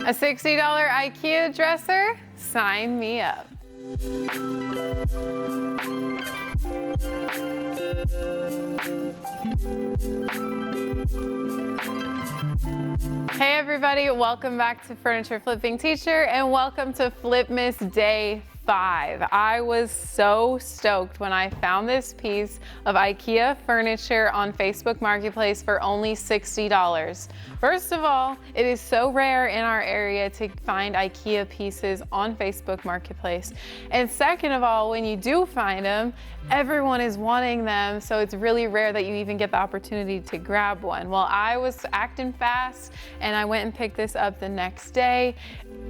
A $60 IKEA dresser? Sign me up. Hey everybody, welcome back to Furniture Flipping Teacher and welcome to Flipmas Day 5. I was so stoked when I found this piece of IKEA furniture on Facebook Marketplace for only $60. First of all, it is so rare in our area to find IKEA pieces on Facebook Marketplace. And second of all, when you do find them, everyone is wanting them, so it's really rare that you even get the opportunity to grab one. Well, I was acting fast and I went and picked this up the next day.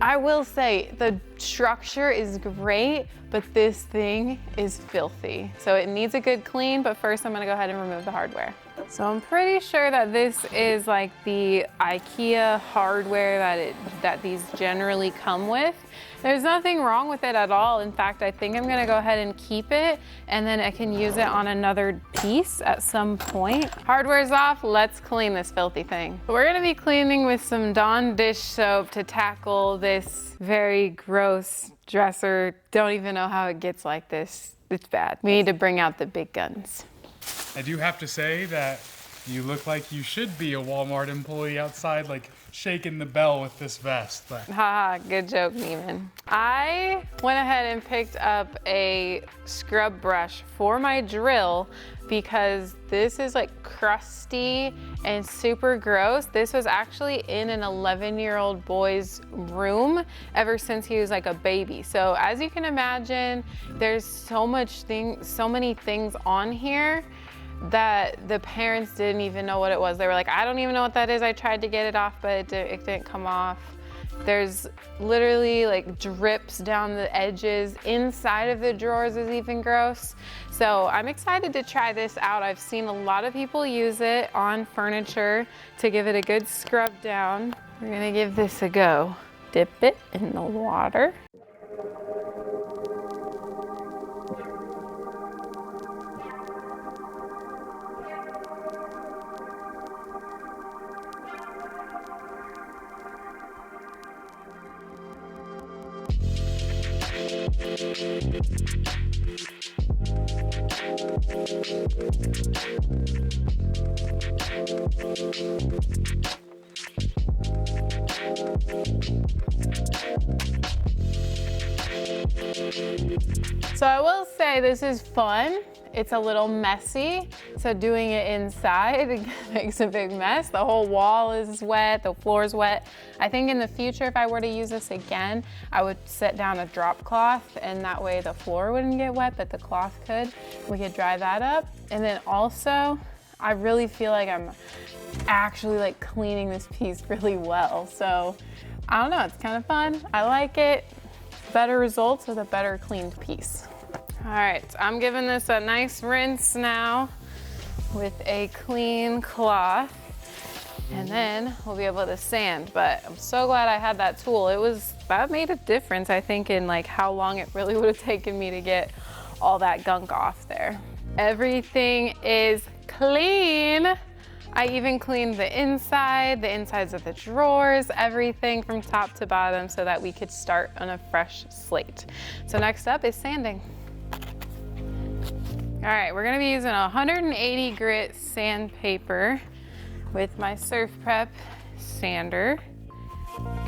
I will say the structure is great, but this thing is filthy. So it needs a good clean, but first I'm gonna go ahead and remove the hardware. So I'm pretty sure that this is like the IKEA hardware that these generally come with. There's nothing wrong with it at all. In fact, I think I'm gonna go ahead and keep it and then I can use it on another piece at some point. Hardware's off, let's clean this filthy thing. We're gonna be cleaning with some Dawn dish soap to tackle this very gross dresser. Don't even know how it gets like this. It's bad. We need to bring out the big guns. I do have to say that you look like you should be a Walmart employee outside, like shaking the bell with this vest. But haha, good joke, Neiman. I went ahead and picked up a scrub brush for my drill because this is like crusty and super gross. This was actually in an 11-year-old boy's room ever since he was like a baby. So as you can imagine, there's so many things on here that the parents didn't even know what it was. They were like, I don't even know what that is. I tried to get it off, but it didn't come off. There's literally like drips down the edges. Inside of the drawers is even gross. So I'm excited to try this out. I've seen a lot of people use it on furniture to give it a good scrub down. We're gonna give this a go. Dip it in the water. So I will say this is fun. It's a little messy, so doing it inside makes a big mess. The whole wall is wet, the floor is wet. I think in the future, if I were to use this again, I would set down a drop cloth and that way the floor wouldn't get wet, but the cloth could. We could dry that up. And then also, I really feel like I'm actually like cleaning this piece really well. So I don't know, it's kind of fun. I like it. Better results with a better cleaned piece. All right, I'm giving this a nice rinse now with a clean cloth, and then we'll be able to sand. But I'm so glad I had that tool. That made a difference, I think, in like how long it really would have taken me to get all that gunk off there. Everything is clean. I even cleaned the insides of the drawers, everything from top to bottom so that we could start on a fresh slate. So next up is sanding. All right, we're gonna be using a 180 grit sandpaper with my Surf Prep sander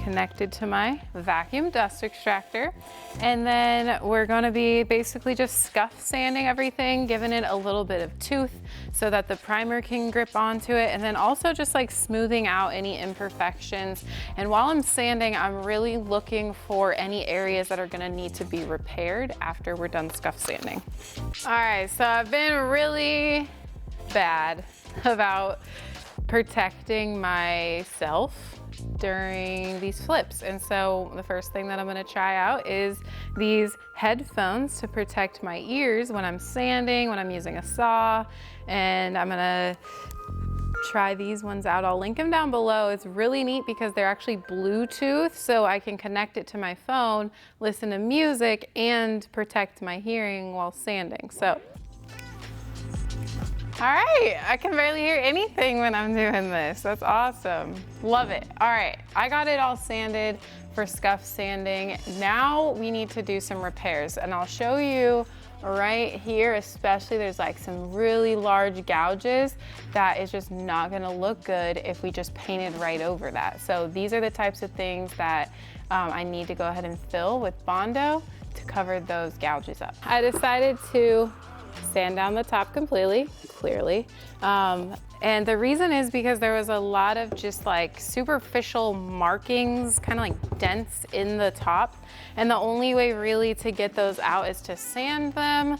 connected to my vacuum dust extractor. And then we're gonna be basically just scuff sanding everything, giving it a little bit of tooth so that the primer can grip onto it, and then also just like smoothing out any imperfections. And while I'm sanding, I'm really looking for any areas that are gonna need to be repaired after we're done scuff sanding. All right, so I've been really bad about protecting myself during these flips. And so the first thing that I'm gonna try out is these headphones to protect my ears when I'm sanding, when I'm using a saw, and I'm gonna try these ones out. I'll link them down below. It's really neat because they're actually Bluetooth, so I can connect it to my phone, listen to music, and protect my hearing while sanding. So All right, I can barely hear anything when I'm doing this. That's awesome. Love it. All right, I got it all sanded for scuff sanding. Now we need to do some repairs, and I'll show you right here, especially there's like some really large gouges that is just not gonna look good if we just painted right over that. So these are the types of things that I need to go ahead and fill with Bondo to cover those gouges up. I decided to sand down the top completely, clearly. And the reason is because there was a lot of just like superficial markings, kind of like dents in the top. And the only way really to get those out is to sand them,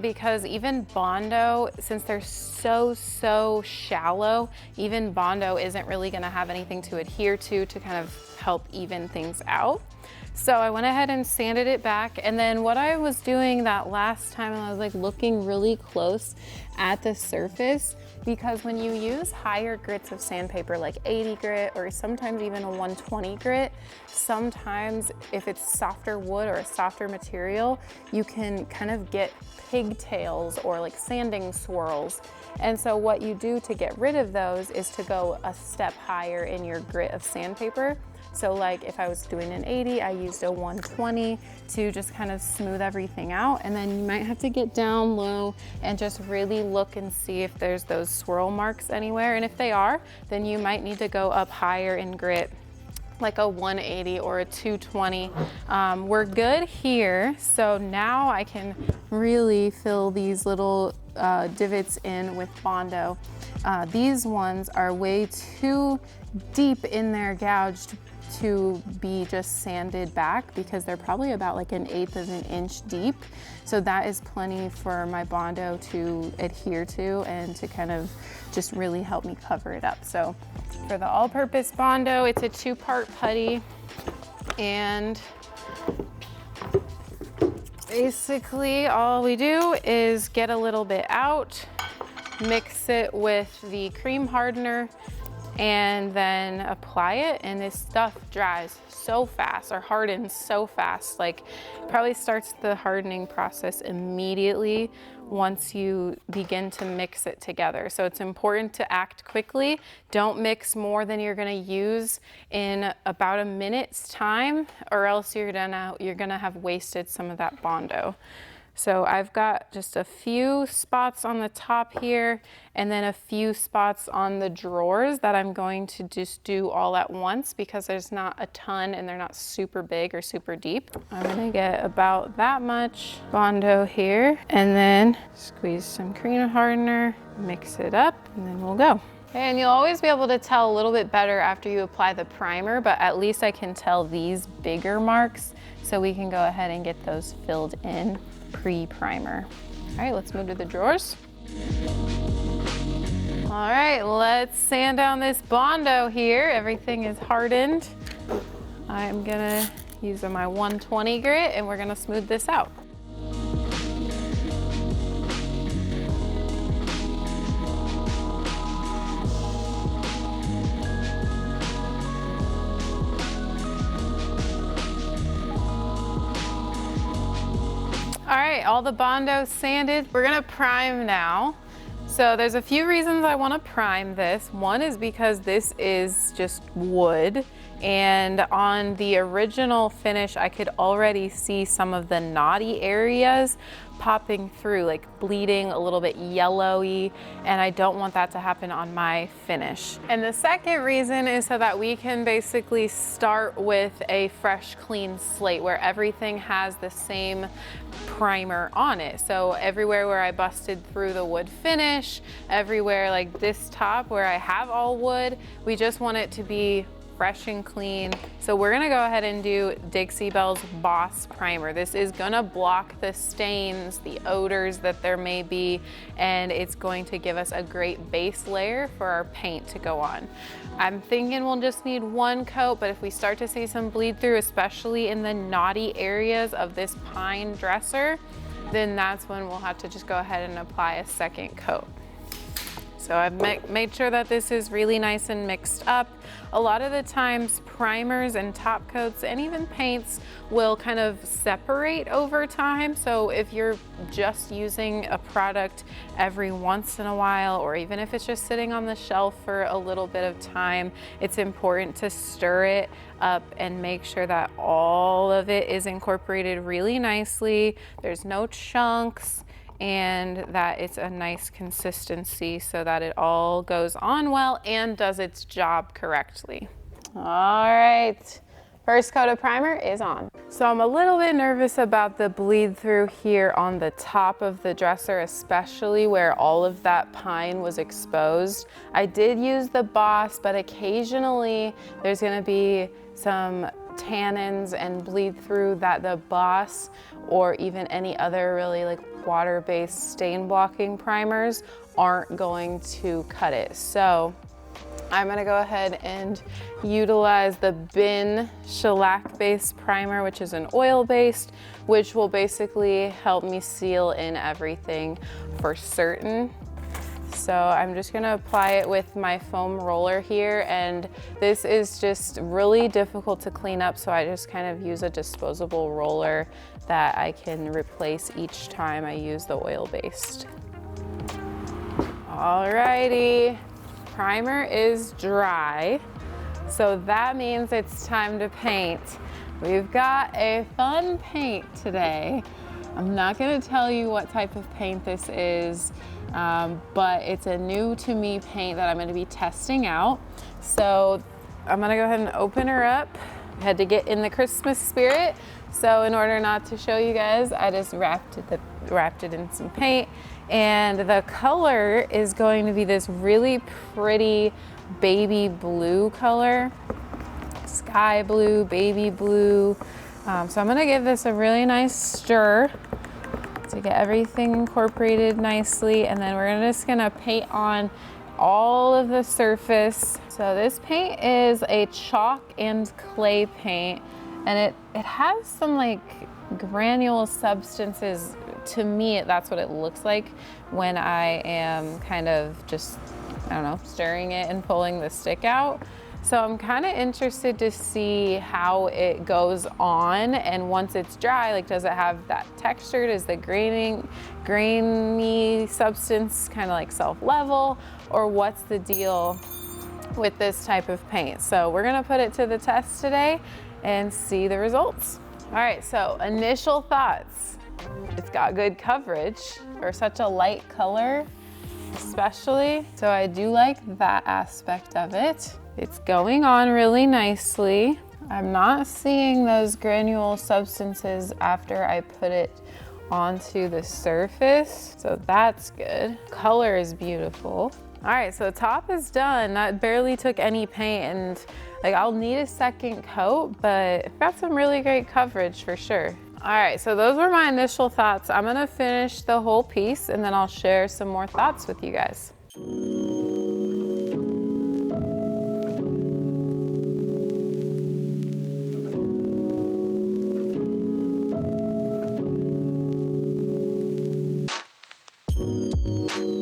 because even Bondo, since they're so shallow, even Bondo isn't really gonna have anything to adhere to kind of help even things out. So I went ahead and sanded it back. And then what I was doing that last time, I was like looking really close at the surface, because when you use higher grits of sandpaper, like 80 grit or sometimes even a 120 grit, sometimes if it's softer wood or a softer material, you can kind of get pigtails or like sanding swirls. And so what you do to get rid of those is to go a step higher in your grit of sandpaper. So like if I was doing an 80, I used a 120 to just kind of smooth everything out. And then you might have to get down low and just really look and see if there's those swirl marks anywhere. And if they are, then you might need to go up higher in grit, like a 180 or a 220. We're good here. So now I can really fill these little divots in with Bondo. These ones are way too deep in their gouge to be just sanded back, because they're probably about like 1/8 of an inch deep. So that is plenty for my Bondo to adhere to and to kind of just really help me cover it up. So for the all-purpose Bondo, it's a 2-part putty, and basically all we do is get a little bit out, mix it with the cream hardener, and then apply it, and this stuff dries so fast or hardens so fast. Like, probably starts the hardening process immediately once you begin to mix it together. So it's important to act quickly. Don't mix more than you're gonna use in about a minute's time, or else you're gonna have wasted some of that Bondo. So I've got just a few spots on the top here, and then a few spots on the drawers that I'm going to just do all at once, because there's not a ton and they're not super big or super deep. I'm gonna get about that much Bondo here, and then squeeze some cream hardener, mix it up, and then we'll go. And you'll always be able to tell a little bit better after you apply the primer, but at least I can tell these bigger marks, so we can go ahead and get those filled in pre-primer. All right, let's move to the drawers. All right, let's sand down this Bondo here. Everything is hardened. I'm gonna use my 120 grit, and we're gonna smooth this out. All right, all the Bondo sanded. We're gonna prime now. So there's a few reasons I wanna prime this. One is because this is just wood, and on the original finish, I could already see some of the knotty areas popping through, like bleeding, a little bit yellowy, and I don't want that to happen on my finish. And the second reason is so that we can basically start with a fresh, clean slate where everything has the same primer on it. So everywhere where I busted through the wood finish, everywhere like this top where I have all wood, we just want it to be fresh and clean. So we're gonna go ahead and do Dixie Belle's Boss Primer. This is gonna block the stains, the odors that there may be, and it's going to give us a great base layer for our paint to go on. I'm thinking we'll just need 1 coat, but if we start to see some bleed through, especially in the knotty areas of this pine dresser, then that's when we'll have to just go ahead and apply a 2nd coat. So I've made sure that this is really nice and mixed up. A lot of the times primers and top coats and even paints will kind of separate over time. So if you're just using a product every once in a while, or even if it's just sitting on the shelf for a little bit of time, it's important to stir it up and make sure that all of it is incorporated really nicely. There's no chunks, and that it's a nice consistency so that it all goes on well and does its job correctly. All right, first coat of primer is on. So I'm a little bit nervous about the bleed through here on the top of the dresser, especially where all of that pine was exposed. I did use the Boss, but occasionally there's gonna be some tannins and bleed through that the Boss or even any other really like water-based stain blocking primers aren't going to cut it. So I'm gonna go ahead and utilize the Bin shellac-based primer, which is an oil-based, which will basically help me seal in everything for certain. So I'm just gonna apply it with my foam roller here, and this is just really difficult to clean up, so I just kind of use a disposable roller that I can replace each time I use the oil-based. Alrighty, primer is dry, so that means it's time to paint. We've got a fun paint today. I'm not gonna tell you what type of paint this is, but it's a new to me paint that I'm gonna be testing out. So I'm gonna go ahead and open her up. I had to get in the Christmas spirit, so in order not to show you guys, I just wrapped it in some paint. And the color is going to be this really pretty baby blue color. Sky blue, baby blue. So I'm gonna give this a really nice stir to get everything incorporated nicely, and then we're just gonna paint on all of the surface. So this paint is a chalk and clay paint, and it has some like granule substances. To me, that's what it looks like when I am kind of just, I don't know, stirring it and pulling the stick out. So I'm kind of interested to see how it goes on, and once it's dry, like, does it have that texture? Does the grainy substance kind of like self-level, or what's the deal with this type of paint? So we're gonna put it to the test today and see the results. All right, so initial thoughts. It's got good coverage for such a light color, especially. So I do like that aspect of it. It's going on really nicely. I'm not seeing those granule substances after I put it onto the surface, so that's good. Color is beautiful. All right, so the top is done. That barely took any paint, and like, I'll need a second coat, but I've got some really great coverage for sure. All right, so those were my initial thoughts. I'm gonna finish the whole piece, and then I'll share some more thoughts with you guys.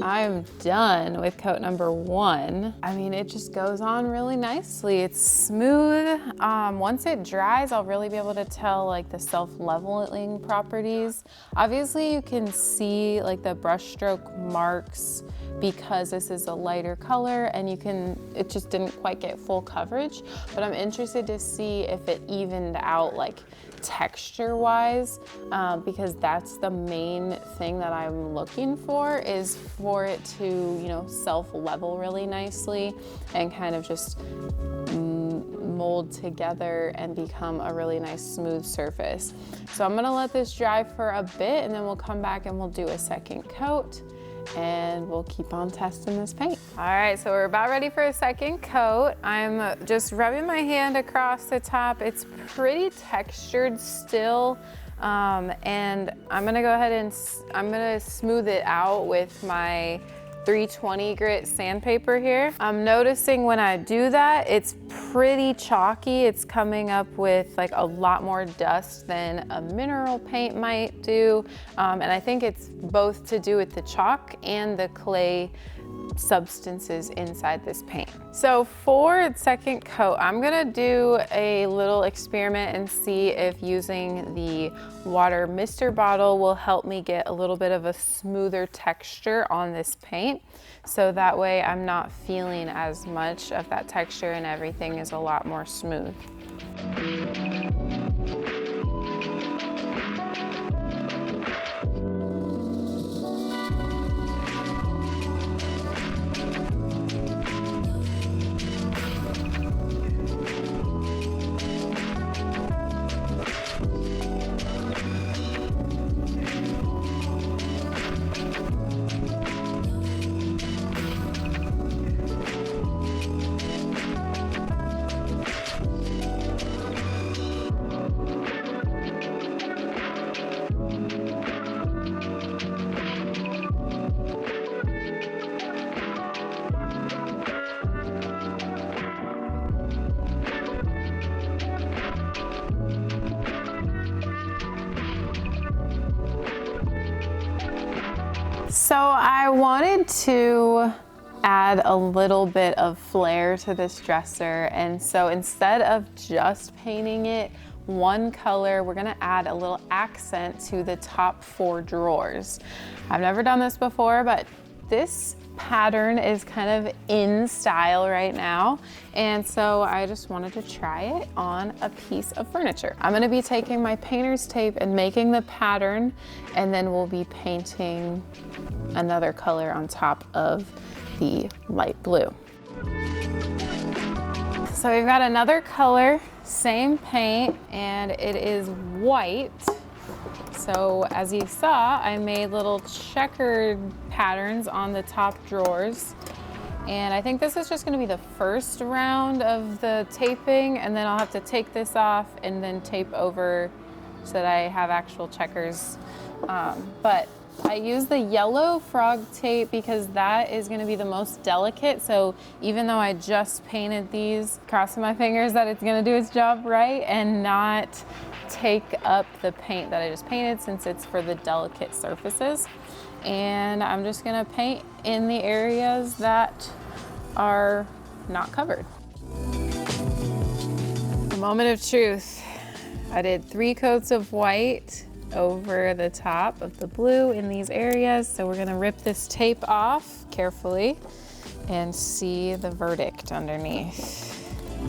I'm done with coat number 1. I mean, it just goes on really nicely. It's smooth. Once it dries, I'll really be able to tell like the self-leveling properties. Obviously, you can see like the brushstroke marks because this is a lighter color, and it just didn't quite get full coverage, but I'm interested to see if it evened out like texture-wise, because that's the main thing that I'm looking for, is for it to, you know, self-level really nicely and kind of just mold together and become a really nice smooth surface. So I'm gonna let this dry for a bit, and then we'll come back and we'll do a second coat, and we'll keep on testing this paint. All right, so we're about ready for a second coat. I'm just rubbing my hand across the top. It's pretty textured still, and I'm gonna go ahead and I'm gonna smooth it out with my 320 grit sandpaper here. I'm noticing when I do that, it's pretty chalky. It's coming up with like a lot more dust than a mineral paint might do. And I think it's both to do with the chalk and the clay substances inside this paint. So for its second coat, I'm gonna do a little experiment and see if using the water mister bottle will help me get a little bit of a smoother texture on this paint. So that way I'm not feeling as much of that texture and everything is a lot more smooth. So I wanted to add a little bit of flair to this dresser, and so instead of just painting it one color, we're gonna add a little accent to the top 4 drawers. I've never done this before, but this pattern is kind of in style right now, and so I just wanted to try it on a piece of furniture. I'm gonna be taking my painter's tape and making the pattern, and then we'll be painting another color on top of the light blue. So we've got another color, same paint, and it is white. So as you saw, I made little checkered patterns on the top drawers. And I think this is just gonna be the first round of the taping, and then I'll have to take this off and then tape over so that I have actual checkers. But I use the yellow frog tape because that is gonna be the most delicate. So even though I just painted these, crossing my fingers that it's gonna do its job right and not take up the paint that I just painted, since it's for the delicate surfaces. And I'm just gonna paint in the areas that are not covered. The moment of truth. I did 3 coats of white over the top of the blue in these areas. So we're gonna rip this tape off carefully and see the verdict underneath.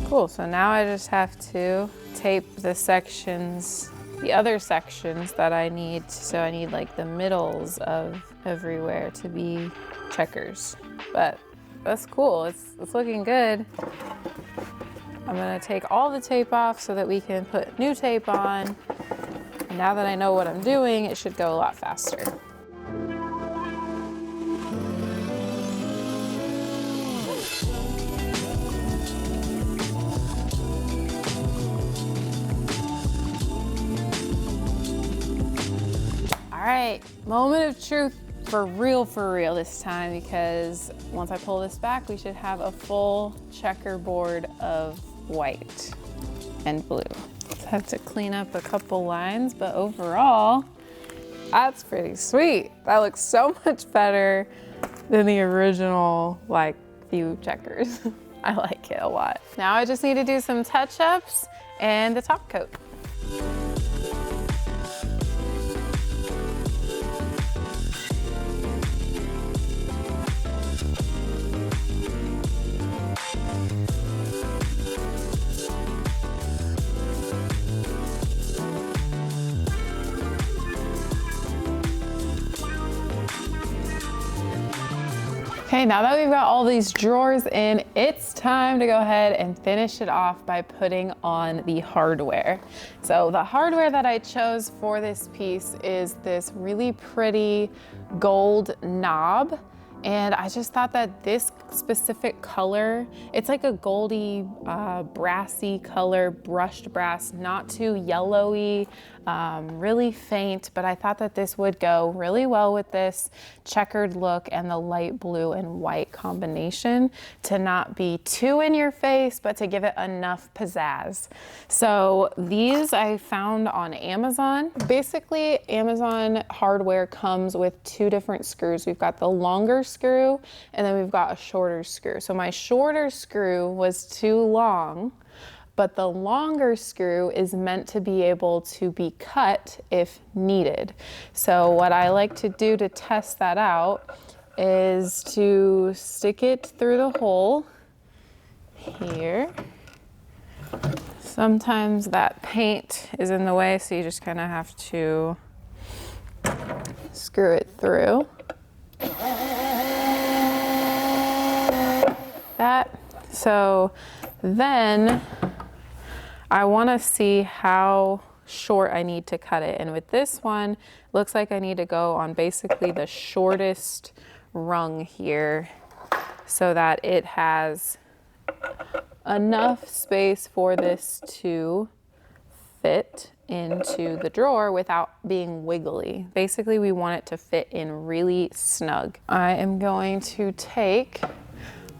Cool, so now I just have to tape the sections, the other sections that I need. So I need like the middles of everywhere to be checkers. But that's cool, it's looking good. I'm gonna take all the tape off so that we can put new tape on. Now that I know what I'm doing, it should go a lot faster. All right, moment of truth for real this time, because once I pull this back, we should have a full checkerboard of white and blue. Have to clean up a couple lines, but overall, that's pretty sweet. That looks so much better than the original like few checkers. I like it a lot. Now I just need to do some touch-ups and the top coat. Okay, now that we've got all these drawers in, it's time to go ahead and finish it off by putting on the hardware. So the hardware that I chose for this piece is this really pretty gold knob. And I just thought that this specific color, it's like a goldy, brassy color, brushed brass, not too yellowy, really faint, but I thought that this would go really well with this checkered look and the light blue and white combination to not be too in your face, but to give it enough pizzazz. So these I found on Amazon. Basically, Amazon hardware comes with 2 different screws. We've got the longer screw, and then we've got a shorter screw. So my shorter screw was too long, but the longer screw is meant to be able to be cut if needed. So what I like to do to test that out is to stick it through the hole here. Sometimes that paint is in the way, so you just kind of have to screw it through. That. So then I want to see how short I need to cut it. And with this one, looks like I need to go on basically the shortest rung here so that it has enough space for this to fit into the drawer without being wiggly. Basically, we want it to fit in really snug. I am going to take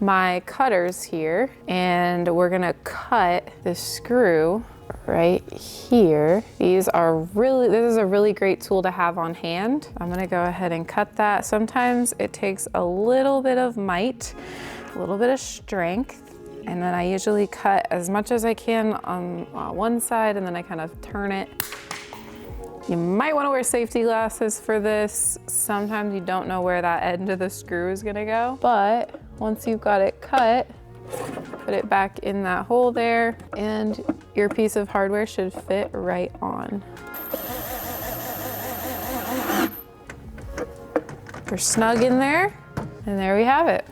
my cutters here and we're gonna cut the screw right here. This is a really great tool to have on hand. I'm gonna go ahead and cut that. Sometimes it takes a little bit of might, a little bit of strength, and then I usually cut as much as I can on one side and then I kind of turn it. You might want to wear safety glasses for this. Sometimes you don't know where that end of the screw is gonna go, but once you've got it cut, put it back in that hole there and your piece of hardware should fit right on. We're snug in there, and there we have it.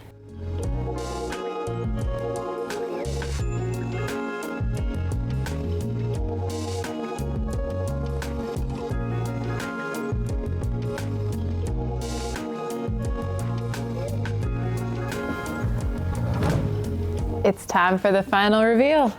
It's time for the final reveal.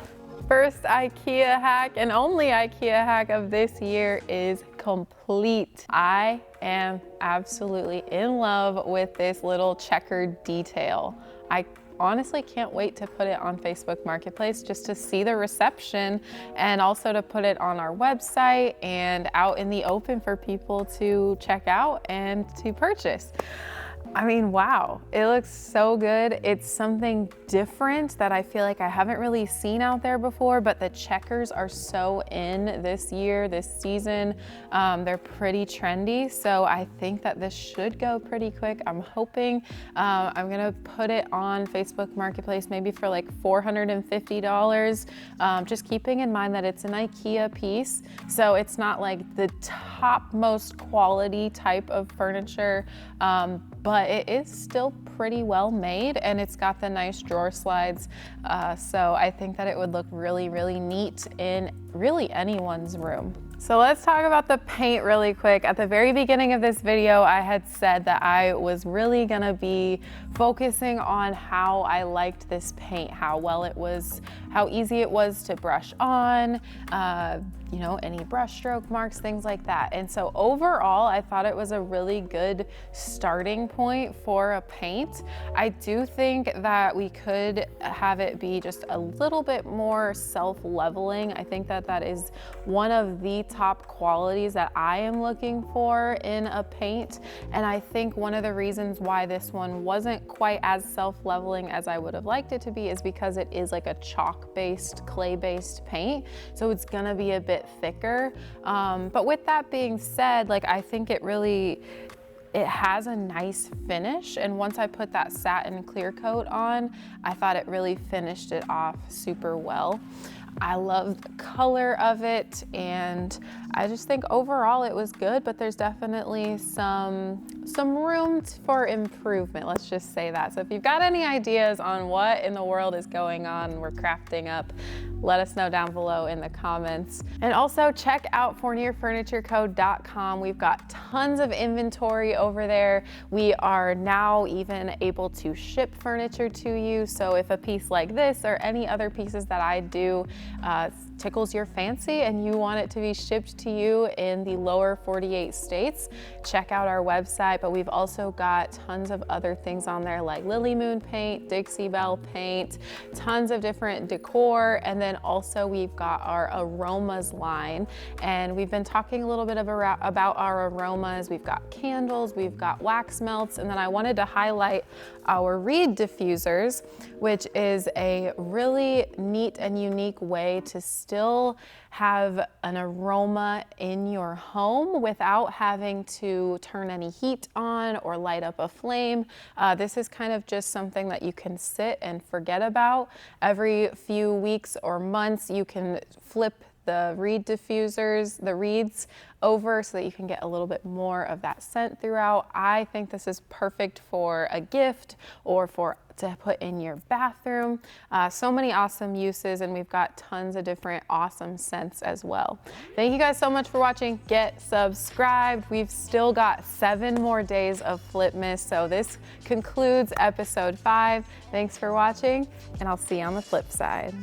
First IKEA hack and only IKEA hack of this year is complete. I am absolutely in love with this little checkered detail. I honestly can't wait to put it on Facebook Marketplace just to see the reception and also to put it on our website and out in the open for people to check out and to purchase. I mean, wow, it looks so good. It's something different that I feel like I haven't really seen out there before, but the checkers are so in this year, this season. They're pretty trendy, so I think that this should go pretty quick. I'm hoping I'm gonna put it on Facebook Marketplace maybe for like $450, just keeping in mind that it's an IKEA piece, so it's not like the top most quality type of furniture, but it is still pretty well made and it's got the nice drawer slides. So I think that it would look really, really neat in really anyone's room. So let's talk about the paint really quick. At the very beginning of this video, I had said that I was really gonna be focusing on how I liked this paint, how well it was, how easy it was to brush on, you know, any brush stroke marks, things like that. And so overall, I thought it was a really good starting point for a paint. I do think that we could have it be just a little bit more self-leveling. I think that that is one of the top qualities that I am looking for in a paint. And I think one of the reasons why this one wasn't quite as self-leveling as I would have liked it to be is because it is like a chalk-based, clay-based paint. So it's gonna be a bit thicker. But with that being said, like I think it has a nice finish, and once I put that satin clear coat on, I thought it really finished it off super well. I love the color of it, and I just think overall it was good, but there's definitely some room for improvement, let's just say that. So if you've got any ideas on what in the world is going on we're crafting up, let us know down below in the comments. And also check out FournierFurnitureCo.com. We've got tons of inventory over there. We are now even able to ship furniture to you. So if a piece like this or any other pieces that I do tickles your fancy and you want it to be shipped to you in the lower 48 states, check out our website. But we've also got tons of other things on there like Lily Moon paint, Dixie Belle paint, tons of different decor. And then also we've got our aromas line. And we've been talking a little bit about our aromas. We've got candles, we've got wax melts, and then I wanted to highlight our reed diffusers, which is a really neat and unique way to still have an aroma in your home without having to turn any heat on or light up a flame. This is kind of just something that you can sit and forget about. Every few weeks or months, you can flip the reed diffusers, the reeds over so that you can get a little bit more of that scent throughout. I think this is perfect for a gift or to put in your bathroom. So many awesome uses, and we've got tons of different awesome scents as well. Thank you guys so much for watching. Get subscribed. We've still got 7 more days of Flipmas, so this concludes episode 5. Thanks for watching, and I'll see you on the flip side.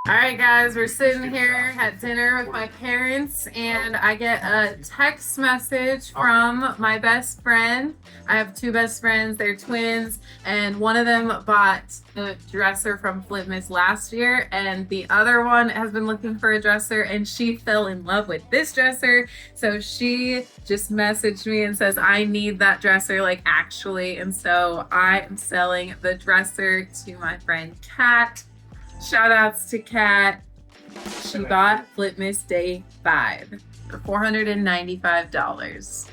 All right, guys, we're sitting here at dinner with my parents, and I get a text message from my best friend. I have 2 best friends, they're twins, and one of them bought a dresser from Flipmas last year, and the other one has been looking for a dresser, and she fell in love with this dresser. So she just messaged me and says, I need that dresser, like actually. And so I am selling the dresser to my friend Kat. Shout outs to Kat. She bought Flipmas Day 5 for $495.